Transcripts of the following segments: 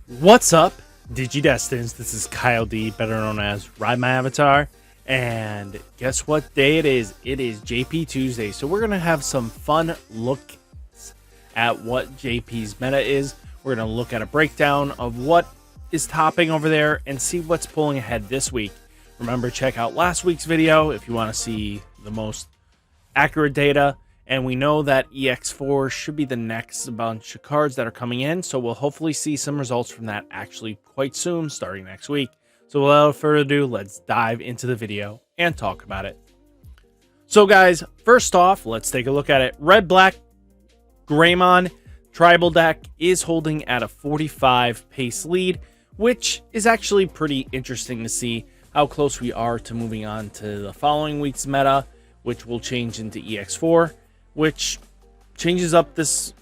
What's up, Digidestins? This is Kyle D, better known as RideMyAvatar. And guess what day it is? It is JP Tuesday. So we're going to have some fun looks at what JP's meta is. We're going to look at a breakdown of what is topping over there and see what's pulling ahead this week. Remember, check out last week's video if you want to see the most accurate data. And we know that EX4 should be the next bunch of cards that are coming in. So we'll hopefully see some results from that actually quite soon, starting next week. So without further ado, let's dive into the video and talk about it. So guys, first off, let's take a look at it. Red-Black Greymon Tribal deck is holding at a 45 pace lead, which is actually pretty interesting to see how close we are to moving on to the following week's meta, which will change into EX4. Which changes up the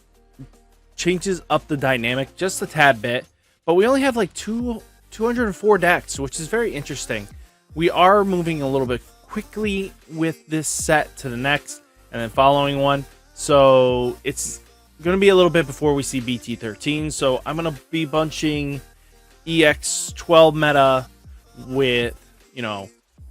dynamic just a tad bit, but we only have like 204 decks, which is very interesting. We are moving a little bit quickly with this set to the next and then following one, so it's going to be a little bit before we see BT13. So I'm going to be bunching EX12 meta with,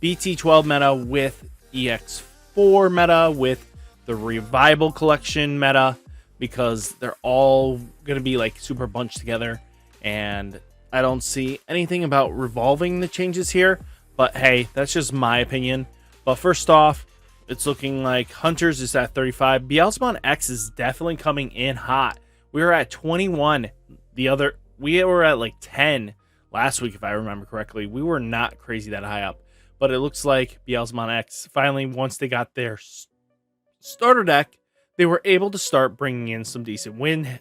BT12 meta with EX4 meta with the Revival Collection meta, because they're all going to be like super bunched together, and I don't see anything about revolving the changes here, but hey, that's just my opinion. But first off, it's looking like Hunters is at 35. Jesmon X is definitely coming in hot. We were at 21. We were at like 10 last week, if I remember correctly. We were not crazy that high up, but it looks like Jesmon X finally, once they got their starter deck, they were able to start bringing in some decent win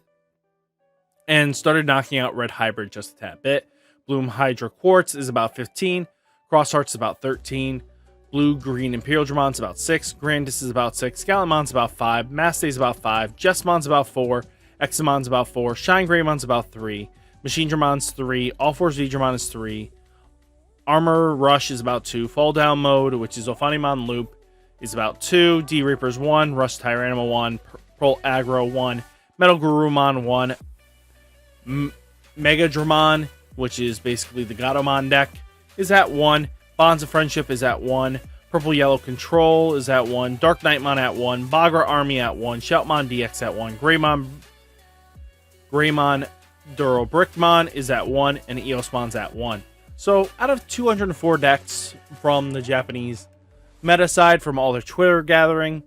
and started knocking out Red Hybrid just a tad bit. Bloom Hydra Quartz is about 15. Cross Heart's about 13. Blue Green Imperial Dramon's about 6. Grandis is about 6. Galamon's about 5. Mastay's about 5. Jesmon's about 4. Examon's about 4. Shine Greymon's about 3. Machine Dramon's 3. All Force V Dramon is 3. Armor Rush is about 2. Fall Down Mode, which is Ophanimon Loop, is about 2. D Reapers 1, Rust Tyranimal 1, Pearl Aggro 1, Metal Garurumon 1, Mega Dramon, which is basically the Gatomon deck, is at 1. Bonds of Friendship is at 1. Purple Yellow Control is at 1. Dark Knightmon at 1. Bagra Army at 1. Shoutmon DX at 1. Greymon Duro Brickmon is at 1. And Eosmon's at 1. So out of 204 decks from the Japanese meta side, from all their Twitter gathering,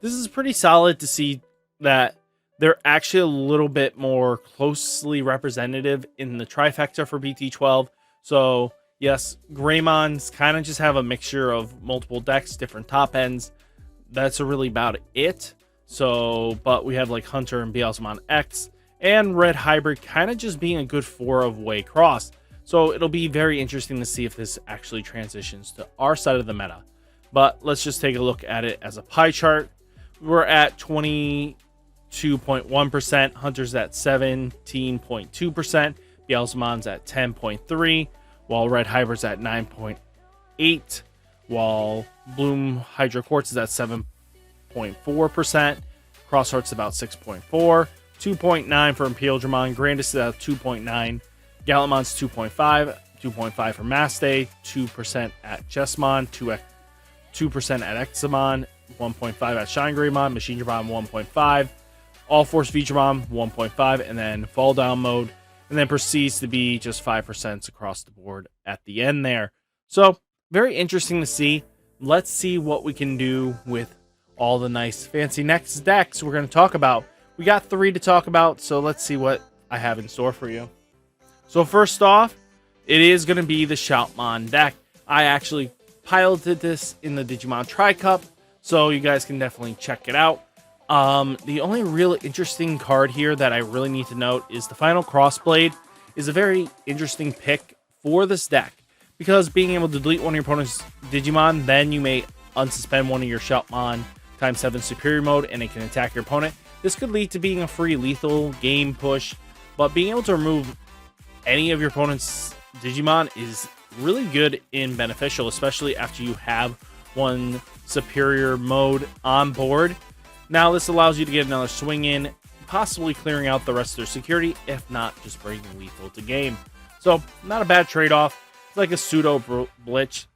this is pretty solid to see that they're actually a little bit more closely representative in the trifecta for BT12. So yes, Greymons kind of just have a mixture of multiple decks, different top ends. That's really about it. So, but we have like Hunter and Jesmon X and Red Hybrid kind of just being a good 4-of-way cross. So it'll be very interesting to see if this actually transitions to our side of the meta. But let's just take a look at it as a pie chart. We're at 22.1%. Hunter's at 17.2%. Jesmon's at 10.3%. While Red Hybrid's at 9.8%. While Bloom Hydro Quartz is at 7.4%. Cross Heart's about 6.4%. 2.9% for Imperial Dramon. Grandis is at 2.9%. Galamon's 2.5%. 2.5% for Mastay. 2% at Jesmon. 2% at Examon, 1.5% at Shine Greymon, Machine Dramon 1.5%, All Force V Dramon 1.5%, and then Fall Down Mode, and then proceeds to be just 5% across the board at the end there. So very interesting to see. Let's see what we can do with all the nice fancy next decks we're going to talk about. We got 3 to talk about, so let's see what I have in store for you. So first off, it is going to be the Shoutmon deck. I actually piloted this in the Digimon Tri-Cup, so you guys can definitely check it out. The only real interesting card here that I really need to note is the Final Crossblade is a very interesting pick for this deck, because being able to delete one of your opponent's Digimon, then you may unsuspend one of your Shoutmon ×7 Superior Mode and it can attack your opponent. This could lead to being a free lethal game push, but being able to remove any of your opponent's Digimon is really good and beneficial, especially after you have one Superior Mode on board. Now this allows you to get another swing in possibly clearing out the rest of their security, if not just bringing lethal to game. So, not a bad trade-off. It's like a pseudo blitz.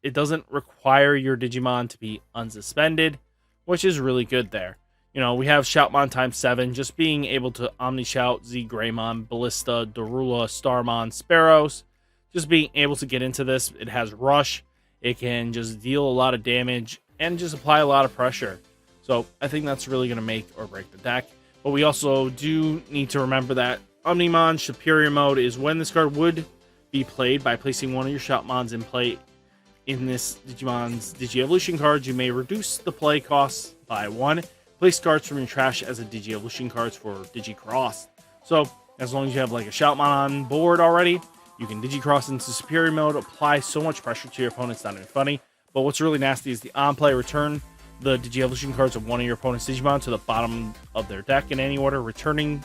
It doesn't require your Digimon to be unsuspended, which is really good there. You know, we have Shoutmon times 7, just being able to Omni-Shout, Z Greymon, Ballista, Darula, Starmon, Sparrows. Just being able to get into this. It has Rush. It can just deal a lot of damage and just apply a lot of pressure. So I think that's really going to make or break the deck. But we also do need to remember that Omnimon Superior Mode is when this card would be played by placing one of your Shoutmons in play in this Digimon's Digi-Evolution cards. You may reduce the play costs by 1. Place cards from your trash as a Digi-Evolution cards for Digi-Cross. So as long as you have like a Shoutmon on board already, you can Digi-Cross into Superior Mode, apply so much pressure to your opponent's not even funny. But what's really nasty is the on-play return the Digi-Evolution cards of one of your opponent's Digimon to the bottom of their deck in any order, returning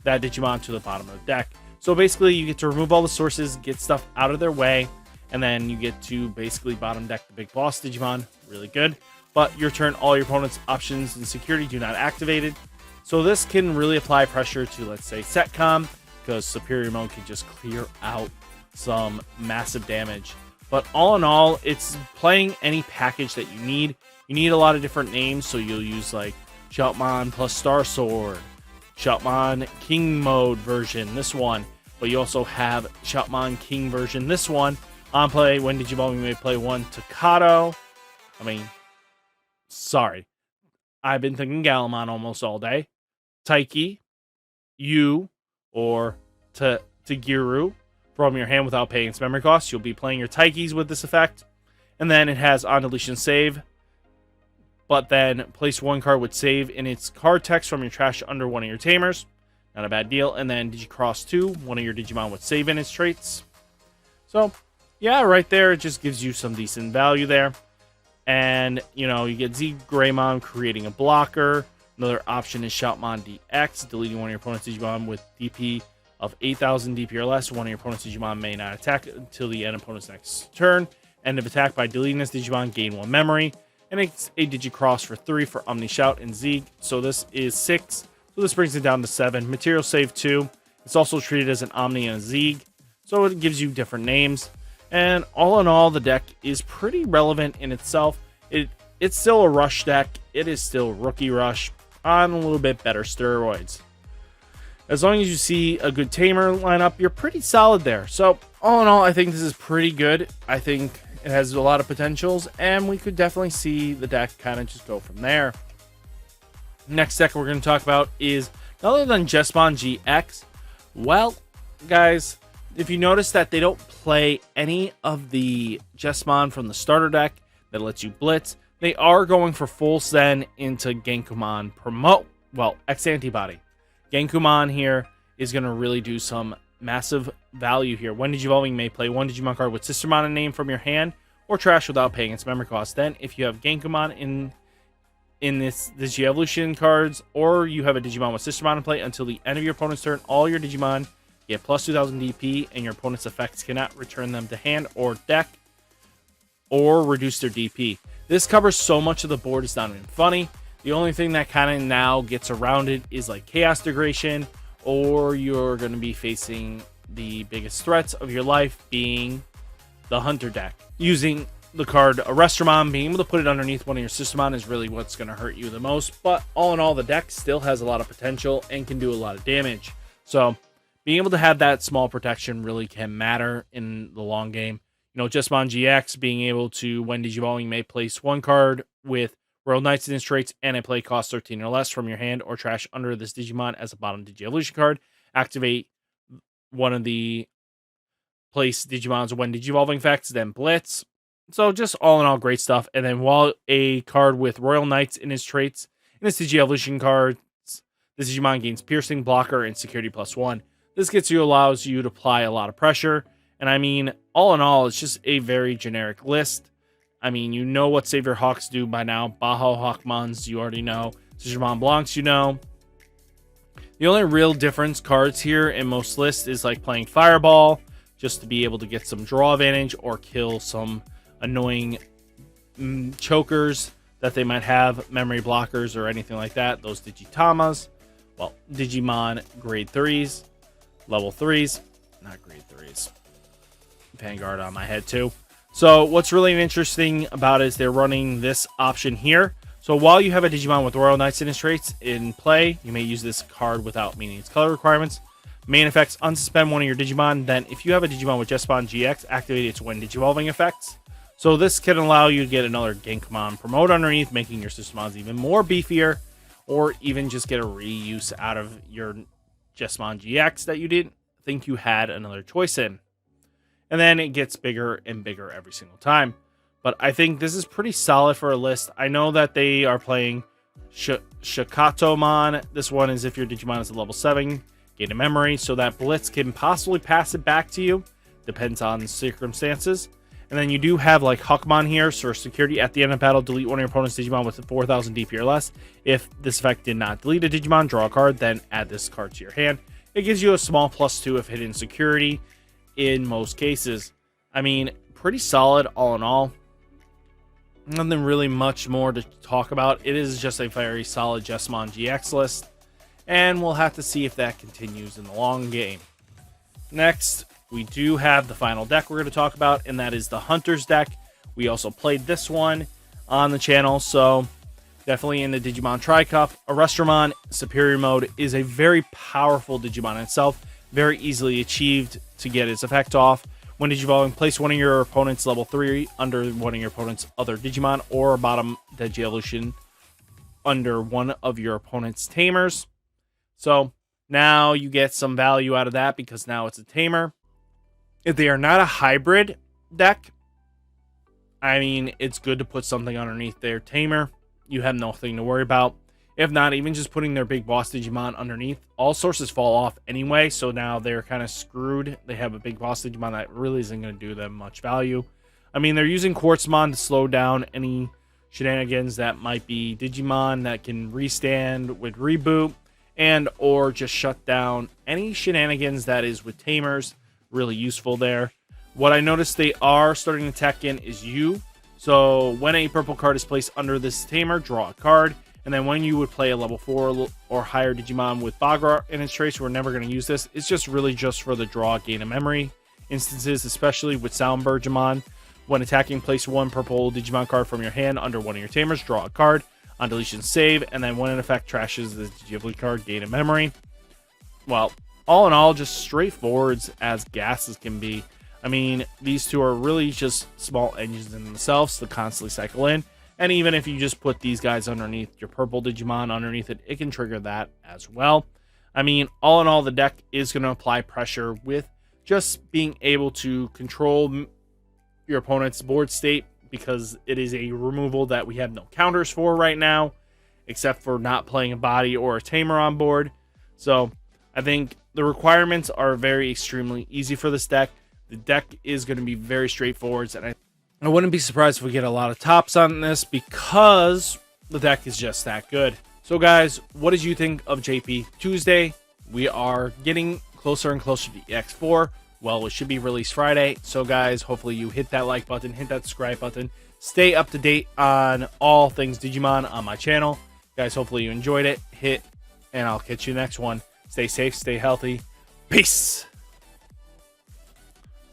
that Digimon to the bottom of the deck. So basically, you get to remove all the sources, get stuff out of their way, and then you get to basically bottom deck the big boss Digimon. Really good. But your turn, all your opponent's options and security do not activated. So this can really apply pressure to, let's say, Setcom, because Superior Mode can just clear out some massive damage. But all in all, it's playing any package that you need. You need a lot of different names, so you'll use like Shoutmon plus Star Sword, Shoutmon King Mode version, this one. But you also have Shoutmon King version, this one. On play, when Digimon, you may play one Takato. Sorry. I've been thinking Galamon almost all day. Taiki, Yu, or Tagiru from your hand without paying its memory cost. You'll be playing your Taikis with this effect. And then it has on deletion save. But then place one card with save in its card text from your trash under one of your tamers. Not a bad deal. And then Digi-Cross 2, one of your Digimon with save in its traits. So, yeah, right there, it just gives you some decent value there. And, you know, you get Z Greymon creating a blocker. Another option is Shoutmon DX, deleting one of your opponent's Digimon with DP of 8,000 DP or less. One of your opponent's Digimon may not attack until the end of opponent's next turn. End of attack by deleting this Digimon, gain 1 memory. And it's a Digi-Cross for 3 for Omni-Shout and Zeke. So this is 6. So this brings it down to 7. Material save 2. It's also treated as an Omni and a Zeke. So it gives you different names. And all in all, the deck is pretty relevant in itself. It's still a Rush deck. It is still Rookie Rush on a little bit better steroids. As long as you see a good Tamer lineup, you're pretty solid there. So all in all, I think this is pretty good. I think it has a lot of potentials, and we could definitely see the deck kind of just go from there. Next deck we're going to talk about is none other than Jesmon GX. Well, guys, if you notice that they don't play any of the Jesmon from the starter deck that lets you blitz, they are going for full Zen into Genkumon promote. Well, X Antibody. Genkumon here is going to really do some massive value here. When Digivolving may play one Digimon card with Sistermon name from your hand or trash without paying its memory cost. Then, if you have Genkumon in this Digi-Evolution cards, or you have a Digimon with Sistermon in play until the end of your opponent's turn, all your Digimon get plus 2,000 DP, and your opponent's effects cannot return them to hand or deck or reduce their DP. This covers so much of the board, it's not even funny. The only thing that kind of now gets around it is like Chaos Degradation, or you're going to be facing the biggest threats of your life being the Hunter deck. Using the card Arrestramon, being able to put it underneath one of your Systemon is really what's going to hurt you the most. But all in all, the deck still has a lot of potential and can do a lot of damage. So being able to have that small protection really can matter in the long game. You know, Jesmon GX being able to, when Digivolving, may place one card with Royal Knights in its traits and a play cost 13 or less from your hand or trash under this Digimon as a bottom Digi-Evolution card. Activate one of the place Digimons when Digivolving effects, then Blitz. So just all in all, great stuff. And then while a card with Royal Knights in its traits, in its Digi-Evolution cards, this Digimon gains Piercing, Blocker, and Security +1. This allows you to apply a lot of pressure. And I mean, all in all, it's just a very generic list. I mean, you know what Savior Hawks do by now. Baho Hawkmons, you already know. Digimon Blancs, you know. The only real difference cards here in most lists is like playing Fireball, just to be able to get some draw advantage or kill some annoying chokers that they might have, memory blockers or anything like that, those Digitamas. well, Digimon grade 3s, level 3s, not grade 3s. Vanguard on my head too. So what's really interesting about it is they're running this option here. So while you have a Digimon with Royal Knights in its traits in play, you may use this card without meeting its color requirements. Main effects, unsuspend one of your Digimon. Then if you have a Digimon with Jesmon GX, activate its when Digivolving effects. So this can allow you to get another Genkamon promote underneath, making your Systemons even more beefier, or even just get a reuse out of your Jesmon GX that you didn't think you had another choice in. And then it gets bigger and bigger every single time. But I think this is pretty solid for a list. I know that they are playing Shikatomon. This one is if your Digimon is a level 7, gain a memory, so that Blitz can possibly pass it back to you. Depends on the circumstances. And then you do have like Huckmon here, so for security, at the end of battle, delete one of your opponent's Digimon with 4,000 DP or less. If this effect did not delete a Digimon, draw a card, then add this card to your hand. It gives you a small +2 of hidden security in most cases. I mean, pretty solid all in all. Nothing really much more to talk about. It is just a very solid Jesmon GX list, and we'll have to see if that continues in the long game. Next, we do have the final deck we're going to talk about, and that is the Hunter's deck. We also played this one on the channel, so definitely in the Digimon Tri-Cup. Arrestramon Superior Mode is a very powerful Digimon in itself, very easily achieved to get its effect off. When Digivolving, place one of your opponent's level 3 under one of your opponent's other Digimon, or bottom Digievolution under one of your opponent's Tamers. So now you get some value out of that because now it's a Tamer. If they are not a hybrid deck, I mean, it's good to put something underneath their Tamer. You have nothing to worry about. If not, even just putting their big boss Digimon underneath, all sources fall off anyway, so now they're kind of screwed. They have a big boss Digimon that really isn't going to do them much value. I mean, they're using Quartzmon to slow down any shenanigans that might be Digimon that can restand with Reboot, and or just shut down any shenanigans that is with Tamers. Really useful there. What I noticed they are starting to tech in is you. So when a purple card is placed under this Tamer, draw a card. And then when you would play a level 4 or higher Digimon with Bagra in its trace, we're never going to use this. It's just really just for the draw, gain a memory instances, especially with Soundbirdjamon. When attacking, place one purple Digimon card from your hand under one of your Tamers, draw a card. On deletion, save, and then when an effect trashes the Ghibli card, gain a memory. Well, all in all, just straightforwards as gases can be. I mean, these two are really just small engines in themselves to constantly cycle in. And even if you just put these guys underneath your purple Digimon underneath it, it can trigger that as well. I mean, all in all, the deck is going to apply pressure with just being able to control your opponent's board state, because it is a removal that we have no counters for right now, except for not playing a body or a Tamer on board. So I think the requirements are very extremely easy for this deck. The deck is going to be very straightforward, and I wouldn't be surprised if we get a lot of tops on this because the deck is just that good. So guys, what did you think of JP Tuesday? We are getting closer and closer to X4. Well, it should be released Friday. So guys, hopefully you hit that like button, hit that subscribe button. Stay up to date on all things Digimon on my channel. Guys, hopefully you enjoyed it. And I'll catch you next one. Stay safe, stay healthy. Peace!